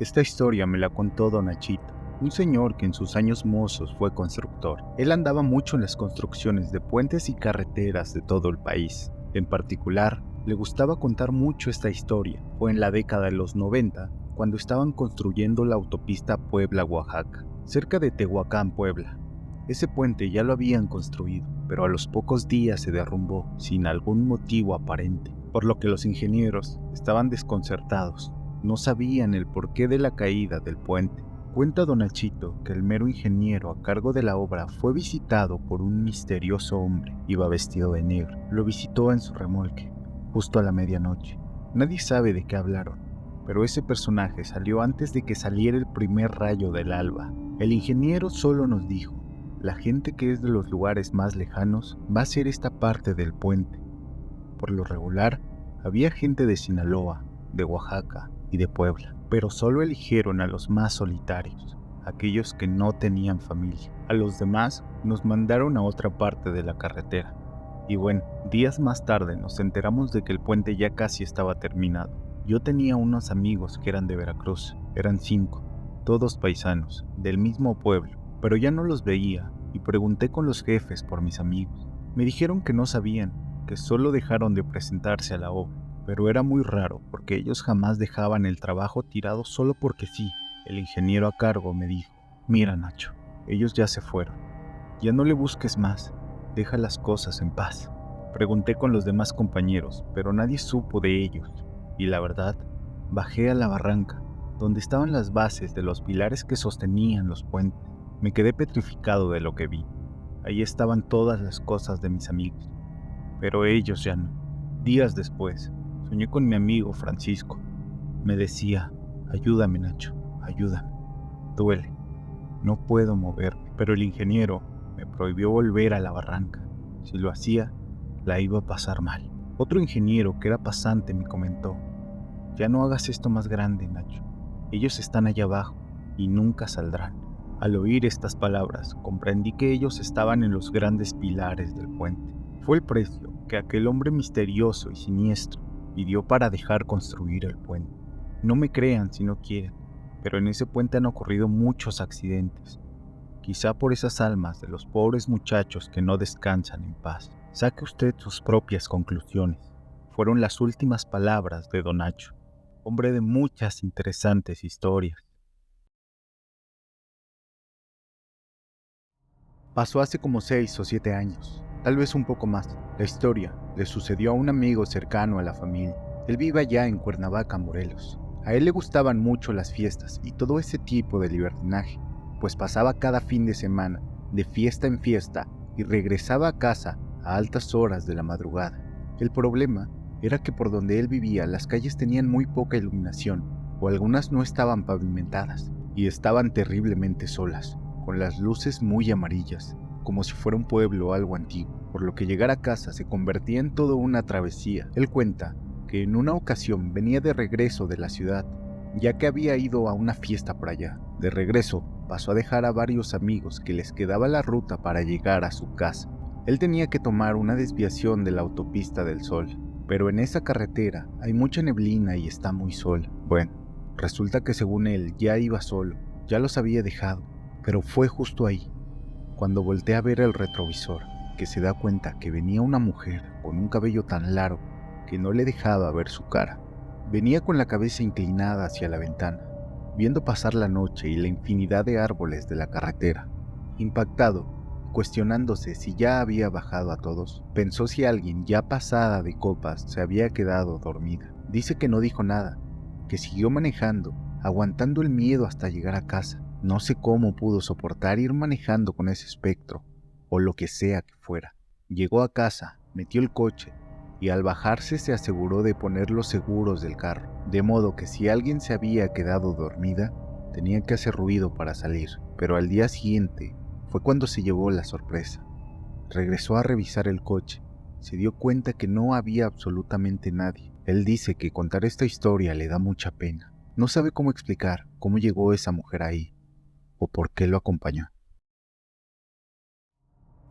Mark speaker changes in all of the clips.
Speaker 1: Esta historia me la contó Don Nachito, un señor que en sus años mozos fue constructor. Él andaba mucho en las construcciones de puentes y carreteras de todo el país. En particular, le gustaba contar mucho esta historia. Fue en la década de los 90 cuando estaban construyendo la autopista Puebla-Oaxaca, cerca de Tehuacán, Puebla. Ese puente ya lo habían construido, pero a los pocos días se derrumbó sin algún motivo aparente, por lo que los ingenieros estaban desconcertados. No sabían el porqué de la caída del puente. Cuenta Don Nachito que el mero ingeniero a cargo de la obra fue visitado por un misterioso hombre. Iba vestido de negro. Lo visitó en su remolque, justo a la medianoche. Nadie sabe de qué hablaron, pero ese personaje salió antes de que saliera el primer rayo del alba. El ingeniero solo nos dijo: la gente que es de los lugares más lejanos va a hacer esta parte del puente. Por lo regular, había gente de Sinaloa, de Oaxaca y de Puebla, pero solo eligieron a los más solitarios, aquellos que no tenían familia. A los demás nos mandaron a otra parte de la carretera. Y bueno, días más tarde nos enteramos de que el puente ya casi estaba terminado. Yo tenía unos amigos que eran de Veracruz, eran 5, todos paisanos, del mismo pueblo, pero ya no los veía y pregunté con los jefes por mis amigos. Me dijeron que no sabían, que solo dejaron de presentarse a la obra, pero era muy raro porque ellos jamás dejaban el trabajo tirado solo porque sí. El ingeniero a cargo me dijo: mira, Nacho, ellos ya se fueron, ya no le busques más, deja las cosas en paz. Pregunté con los demás compañeros, pero nadie supo de ellos, y la verdad, bajé a la barranca, donde estaban las bases de los pilares que sostenían los puentes. Me quedé petrificado de lo que vi. Ahí estaban todas las cosas de mis amigos, pero ellos ya no. Días después, soñé con mi amigo Francisco. Me decía: ayúdame, Nacho, ayúdame. Duele, no puedo moverme. Pero el ingeniero me prohibió volver a la barranca. Si lo hacía, la iba a pasar mal. Otro ingeniero que era pasante me comentó: ya no hagas esto más grande, Nacho. Ellos están allá abajo y nunca saldrán. Al oír estas palabras, comprendí que ellos estaban en los grandes pilares del puente. Fue el precio que aquel hombre misterioso y siniestro pidió para dejar construir el puente. No me crean si no quieren, pero en ese puente han ocurrido muchos accidentes. Quizá por esas almas de los pobres muchachos que no descansan en paz. Saque usted sus propias conclusiones. Fueron las últimas palabras de Don Nacho, hombre de muchas interesantes historias. Pasó hace como 6 o 7 años, tal vez un poco más. La historia le sucedió a un amigo cercano a la familia. Él vive allá en Cuernavaca, Morelos. A él le gustaban mucho las fiestas y todo ese tipo de libertinaje, pues pasaba cada fin de semana de fiesta en fiesta y regresaba a casa a altas horas de la madrugada. El problema era que por donde él vivía las calles tenían muy poca iluminación, o algunas no estaban pavimentadas y estaban terriblemente solas, con las luces muy amarillas, como si fuera un pueblo o algo antiguo, por lo que llegar a casa se convertía en toda una travesía. Él cuenta que en una ocasión venía de regreso de la ciudad, ya que había ido a una fiesta por allá. De regreso, pasó a dejar a varios amigos que les quedaba la ruta para llegar a su casa. Él tenía que tomar una desviación de la autopista del Sol, pero en esa carretera hay mucha neblina y está muy sola. Bueno, resulta que según él ya iba solo, ya los había dejado, pero fue justo ahí, cuando voltea a ver el retrovisor, que se da cuenta que venía una mujer con un cabello tan largo que no le dejaba ver su cara. Venía con la cabeza inclinada hacia la ventana, viendo pasar la noche y la infinidad de árboles de la carretera. Impactado, cuestionándose si ya había bajado a todos, pensó si alguien ya pasada de copas se había quedado dormida. Dice que no dijo nada, que siguió manejando, aguantando el miedo hasta llegar a casa. No sé cómo pudo soportar ir manejando con ese espectro, o lo que sea que fuera. Llegó a casa, metió el coche, y al bajarse se aseguró de poner los seguros del carro, de modo que si alguien se había quedado dormida, tenía que hacer ruido para salir. Pero al día siguiente fue cuando se llevó la sorpresa. Regresó a revisar el coche, se dio cuenta que no había absolutamente nadie. Él dice que contar esta historia le da mucha pena. No sabe cómo explicar cómo llegó esa mujer ahí, o por qué lo acompañó.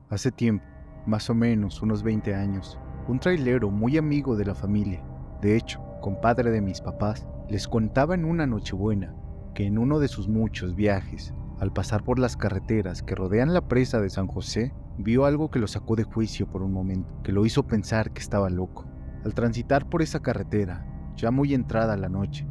Speaker 1: Hace tiempo, más o menos unos 20 años, un trailero muy amigo de la familia, de hecho, compadre de mis papás, les contaba en una Nochebuena que en uno de sus muchos viajes, al pasar por las carreteras que rodean la presa de San José, vio algo que lo sacó de juicio por un momento, que lo hizo pensar que estaba loco. Al transitar por esa carretera, ya muy entrada la noche,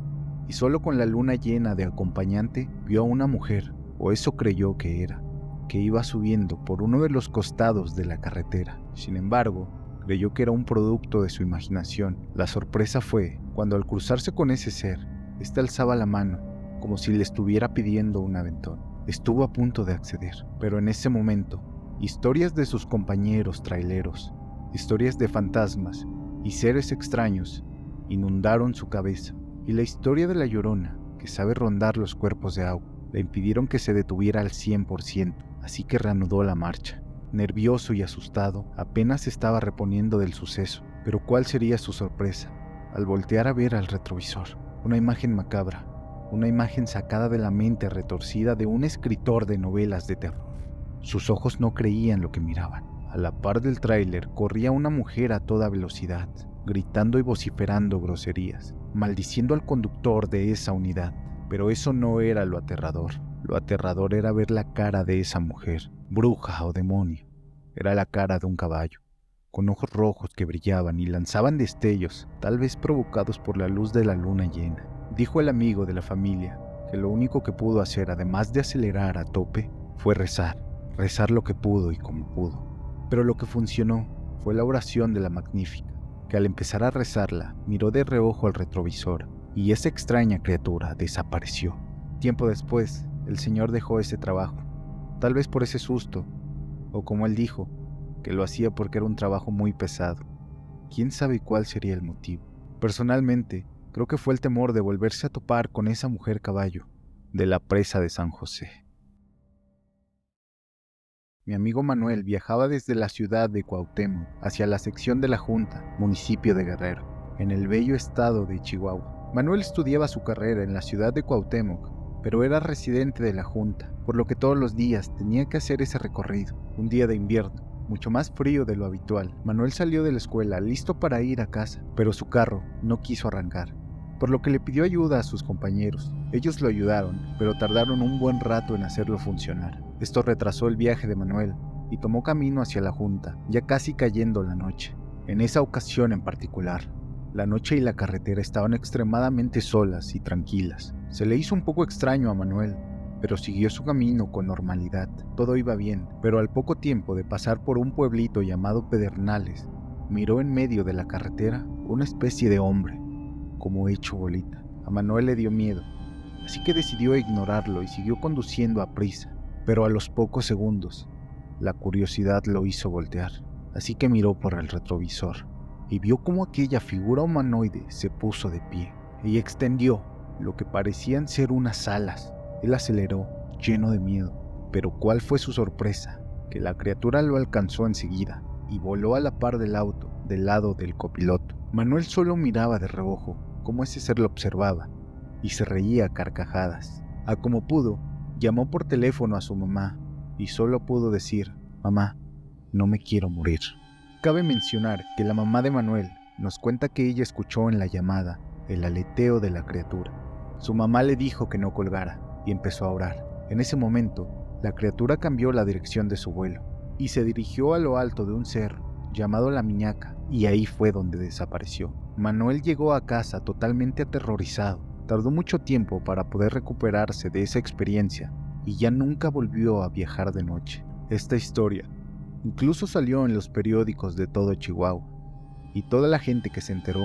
Speaker 1: y solo con la luna llena de acompañante, vio a una mujer, o eso creyó que era, que iba subiendo por uno de los costados de la carretera. Sin embargo, creyó que era un producto de su imaginación. La sorpresa fue cuando al cruzarse con ese ser, éste alzaba la mano, como si le estuviera pidiendo un aventón. Estuvo a punto de acceder, pero en ese momento, historias de sus compañeros traileros, historias de fantasmas y seres extraños inundaron su cabeza, y la historia de la Llorona, que sabe rondar los cuerpos de agua, le impidieron que se detuviera al 100%, así que reanudó la marcha. Nervioso y asustado, apenas se estaba reponiendo del suceso, pero ¿cuál sería su sorpresa al voltear a ver al retrovisor? Una imagen macabra, una imagen sacada de la mente retorcida de un escritor de novelas de terror. Sus ojos no creían lo que miraban. A la par del tráiler corría una mujer a toda velocidad, gritando y vociferando groserías, maldiciendo al conductor de esa unidad. Pero eso no era lo aterrador. Lo aterrador era ver la cara de esa mujer, bruja o demonio. Era la cara de un caballo, con ojos rojos que brillaban y lanzaban destellos, tal vez provocados por la luz de la luna llena. Dijo el amigo de la familia que lo único que pudo hacer, además de acelerar a tope, fue rezar lo que pudo y como pudo. Pero lo que funcionó fue la oración de la Magnífica, que al empezar a rezarla, miró de reojo al retrovisor, y esa extraña criatura desapareció. Tiempo después, el señor dejó ese trabajo, tal vez por ese susto, o como él dijo, que lo hacía porque era un trabajo muy pesado. ¿Quién sabe cuál sería el motivo? Personalmente, creo que fue el temor de volverse a topar con esa mujer caballo de la presa de San José. Mi amigo Manuel viajaba desde la ciudad de Cuauhtémoc hacia la sección de la Junta, municipio de Guerrero, en el bello estado de Chihuahua. Manuel estudiaba su carrera en la ciudad de Cuauhtémoc, pero era residente de la Junta, por lo que todos los días tenía que hacer ese recorrido. Un día de invierno, mucho más frío de lo habitual, Manuel salió de la escuela listo para ir a casa, pero su carro no quiso arrancar, por lo que le pidió ayuda a sus compañeros. Ellos lo ayudaron, pero tardaron un buen rato en hacerlo funcionar. Esto retrasó el viaje de Manuel y tomó camino hacia la Junta, ya casi cayendo la noche. En esa ocasión en particular, la noche y la carretera estaban extremadamente solas y tranquilas. Se le hizo un poco extraño a Manuel, pero siguió su camino con normalidad. Todo iba bien, pero al poco tiempo de pasar por un pueblito llamado Pedernales, miró en medio de la carretera una especie de hombre, como hecho bolita. A Manuel le dio miedo, así que decidió ignorarlo y siguió conduciendo a prisa. Pero a los pocos segundos, la curiosidad lo hizo voltear, así que miró por el retrovisor y vio cómo aquella figura humanoide se puso de pie y extendió lo que parecían ser unas alas. Él aceleró, lleno de miedo, pero ¿cuál fue su sorpresa? Que la criatura lo alcanzó enseguida y voló a la par del auto, del lado del copiloto. Manuel solo miraba de reojo cómo ese ser lo observaba y se reía a carcajadas. A como pudo, llamó por teléfono a su mamá y solo pudo decir: «Mamá, no me quiero morir». Cabe mencionar que la mamá de Manuel nos cuenta que ella escuchó en la llamada el aleteo de la criatura. Su mamá le dijo que no colgara y empezó a orar. En ese momento, la criatura cambió la dirección de su vuelo y se dirigió a lo alto de un cerro llamado La Miñaca, y ahí fue donde desapareció. Manuel llegó a casa totalmente aterrorizado. Tardó mucho tiempo para poder recuperarse de esa experiencia y ya nunca volvió a viajar de noche. Esta historia incluso salió en los periódicos de todo Chihuahua, y toda la gente que se enteró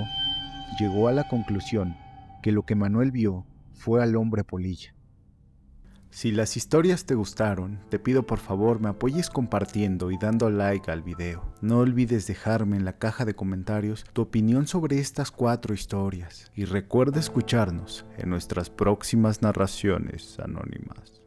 Speaker 1: llegó a la conclusión que lo que Manuel vio fue al hombre polilla. Si las historias te gustaron, te pido por favor me apoyes compartiendo y dando like al video. No olvides dejarme en la caja de comentarios tu opinión sobre estas 4 historias y recuerda escucharnos en nuestras próximas narraciones anónimas.